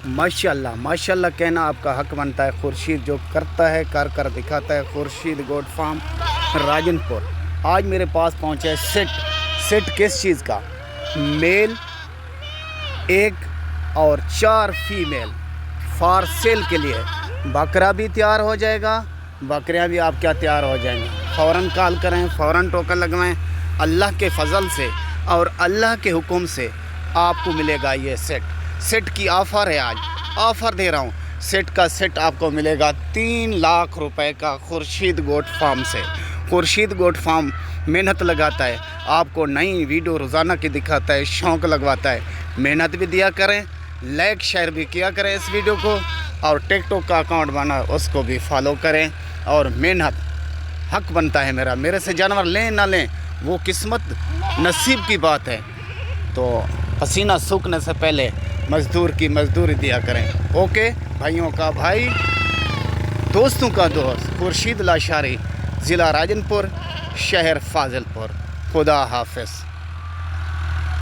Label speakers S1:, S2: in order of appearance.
S1: माशाल्लाह माशाल्लाह कहना आपका हक बनता है। खुर्शीद जो करता है कर दिखाता है। Khurshid goat farm Rajanpur. आज मेरे पास पहुंचा है सेट किस चीज़ का? मेल एक और 4 फीमेल फॉर सेल के लिए। बकरा भी तैयार हो जाएगा, बकरियां भी आपके तैयार हो जाएंगी। फ़ौरन कॉल करें, फ़ौरन टोकन लगवाएं। अल्लाह के फजल से और अल्लाह के हुक्म से आपको मिलेगा ये सेट की ऑफ़र है। आज ऑफ़र दे रहा हूँ। सेट का सेट आपको मिलेगा 3 लाख रुपए का खुर्शीद गोट फार्म से। खुर्शीद गोट फार्म मेहनत लगाता है, आपको नई वीडियो रोज़ाना की दिखाता है, शौक़ लगवाता है। मेहनत भी दिया करें, लाइक शेयर भी किया करें इस वीडियो को, और टिकटॉक का अकाउंट बना उसको भी फॉलो करें। और मेहनत हक बनता है मेरे से जानवर लें ना लें वो किस्मत नसीब की बात है। तो पसीना सूखने से पहले मज़दूर की मज़दूरी दिया करें। ओके, भाइयों का भाई, दोस्तों का दोस्त, खुर्शीद लाशारी, ज़िला राजनपुर, शहर फाजिलपुर। खुदा हाफिज़।